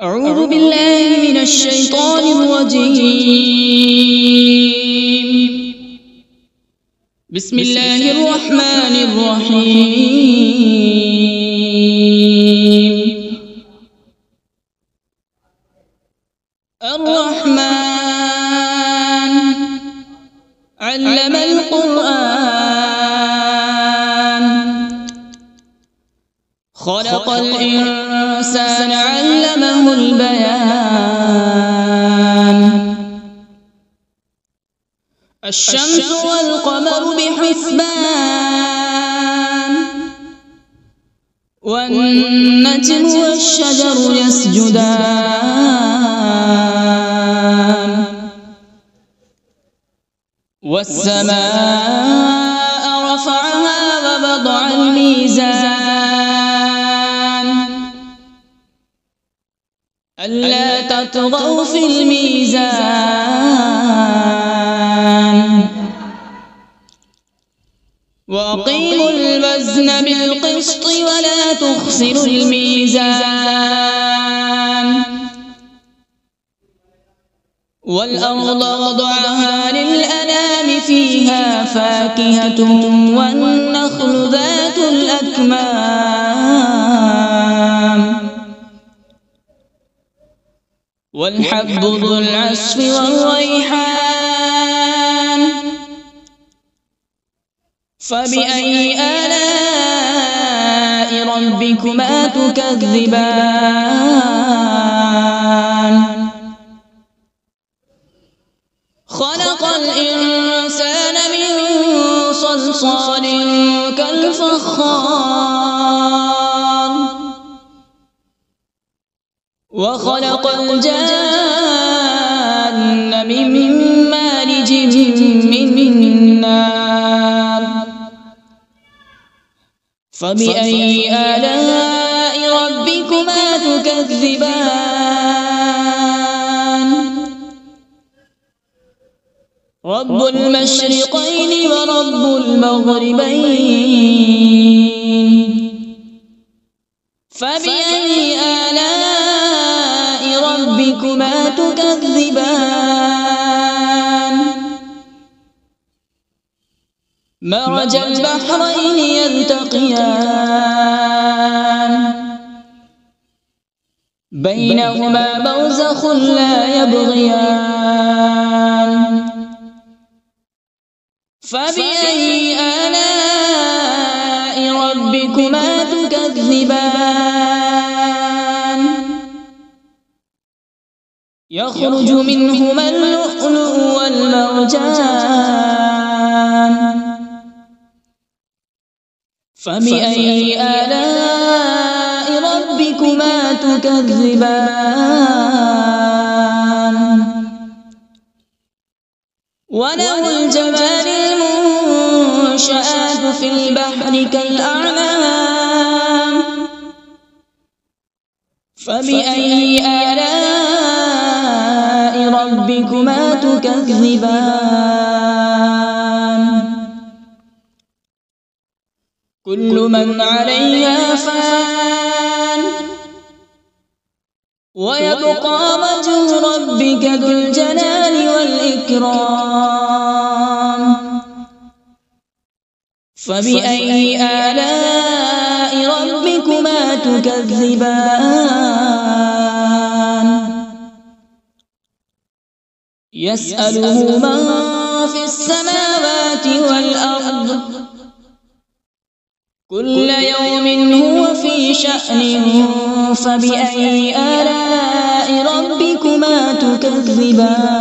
أعوذ بالله من الشيطان الرجيم. بسم الله الرحمن الرحيم. الرحمن علم القرآن، خلق الإنسان علمه البيان. الشمس والقمر بحسبان، والنجم والشجر يسجدان. والسماء رفعها ووضع الميزان، ألا تطغوا في الميزان. وأقيموا الوزن بالقسط ولا تخسروا الميزان. والأرض وضعها للأنام، فيها فاكهة والنخل ذات الأكمام، والحب ذو العصف والريحان. فبأي آلاء ربكما تكذبان؟ خلق الإنسان من صلصال كالفخار، وخلق الجان من مارج من نار. فبأي آلاء ربكما تكذبان؟ رب المشرقين ورب المغربين. فبأي آلاء ربكما تكذبان؟ مرج البحرين يلتقيان، بينهما برزخ لا يبغيان. فبأي آلاء ربكما تكذبان؟ يخرج منهما اللؤلؤ والمرجان. فبأي آلاء ربكما تكذبان؟ وله الجوار المنشآت في البحر كالأعلام. فبأي آلاء ربكما تكذبان؟ كل من عليها فان، ويبقى وجه ربك ذو الجلال والإكرام. فبأي آلاء ربكما تكذبان؟ يسأله من في السماوات والأرض، كل يوم هو في شأن. فبأي آلاء ربكما تكذبان؟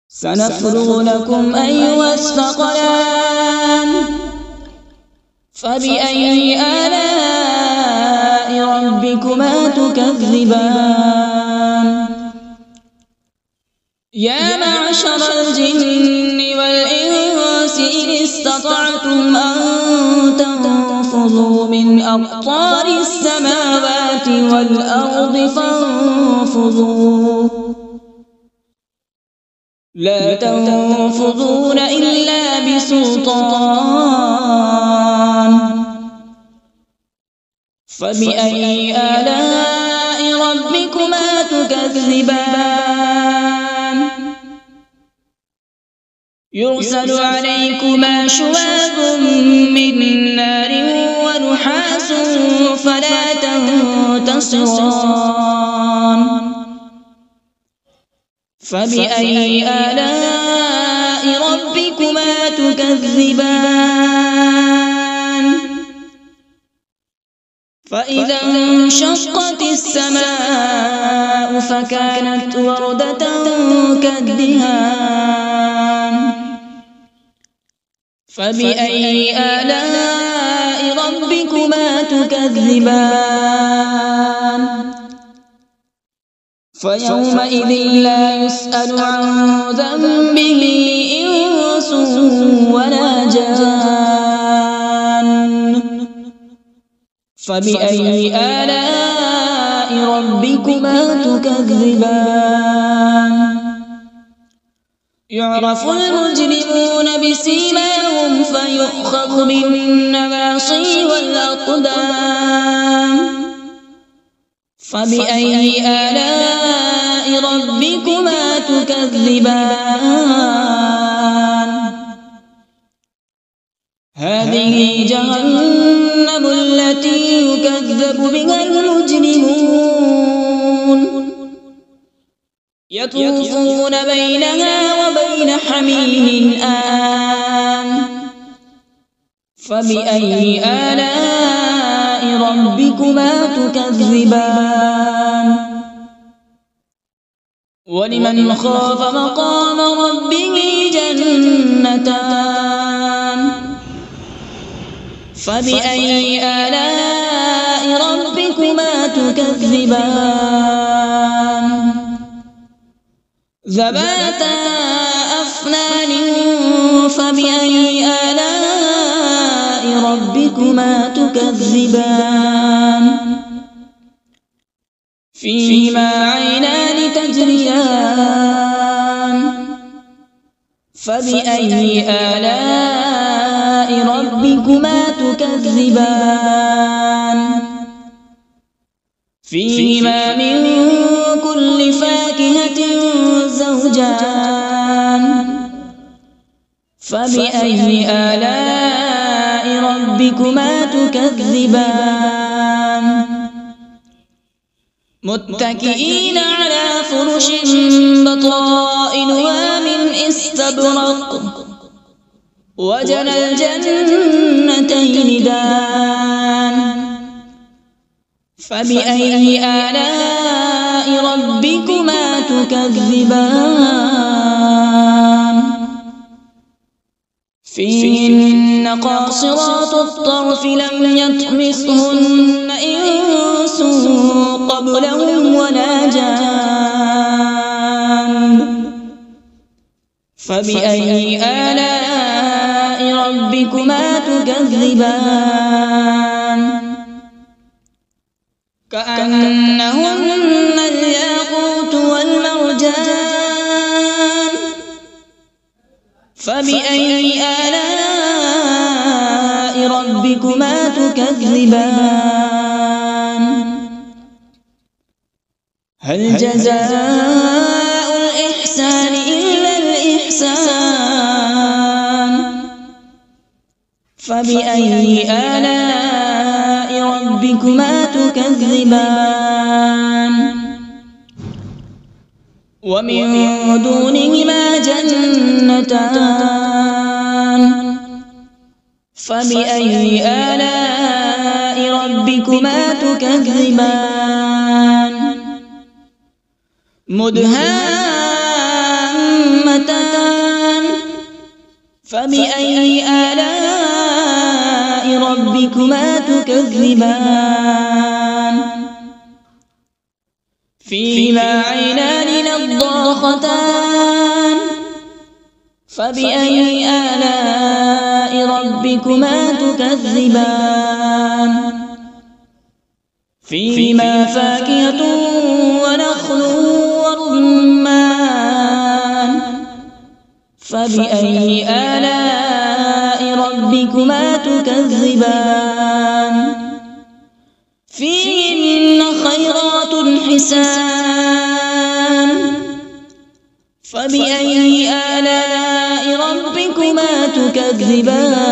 سنفرغ لكم أيها الثقلان. فبأي آلاء ربكما تكذبان؟ يا معشر الجن والإنس إن استطعتم أن تنفذوا من أقطار السماوات والأرض فانفذوا، لا تنفذون إلا بسلطان. فبأي آلاء ربكما تكذبان يرسل عليكما شواظ من نار ونحاس فلا تنتصران فبأي آلاء ربكما تكذبان فإذا انشقت السماء فكانت وردة كالدهان فبأي آلاء ربكما تكذبان فيومئذ لا يسأل عن ذنبه إنس ولا جان فبأي آلاء ربكما تكذبان يعرف المجرمون بسيماهم فيؤخذ بالنواصي والأقدام فبأي آلاء ربكما تكذبان هذه جهنم التي يكذب بها المجرمون يطوفون بينها وبين حميم آن فبأي آلاء ربكما تكذبان ولمن خاف مقام ربه جنتان فبأي آلاء ربكما تكذبان ذواتا أفنان فبأي آلاء ربكما تكذبان فيهما عينان تجريان فبأي آلاء ربكما تكذبان فيهما من كل فاكهة زوجان فبأي آلاء ربكما تكذبان متكئين على فرش بطائنها من استبرق وجنى الجنتين دان فبأي آلاء ربكما تكذبان فيهن قاصرات الطرف لم يطمثهن إنس قبلهم ولا جان فبأي آلاء ربكما تكذبان كأنهن الياقوت والمرجان فبأي آلاء ربكما تكذبان هل جزاء الإحسان إلا الإحسان فبأي آلاء ربكما تكذبان ومن دونهما جنتان فبأي آلاء ربكما تكذبان مدهامتان فبأي آلاء ربكما تكذبان فيهما عينان نضاختان فبأي آلاء ربكما تكذبان فيهما فاكهة ونخل ورمان فبأي آلاء ربكما تكذبان حسان فبأي آلاء ربكما تكذبان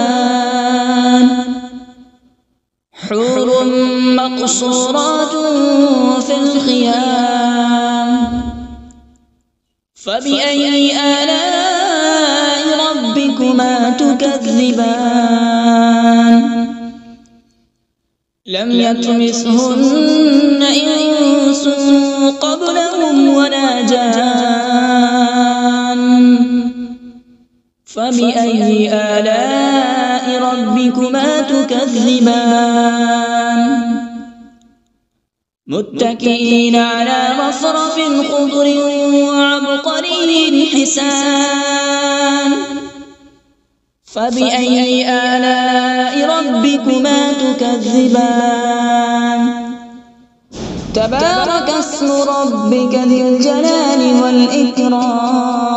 حور مقصورات في الخيام فبأي آلاء ربكما تكذبان لم يطمثهن إنس قبلهم ولا جان فبأي آلاء ربكما تكذبان متكئين على رفرف خضر وعبقري حسان فبأي آلاء ربكما تكذبان تبارك اسم ربك ذي الجلال والإكرام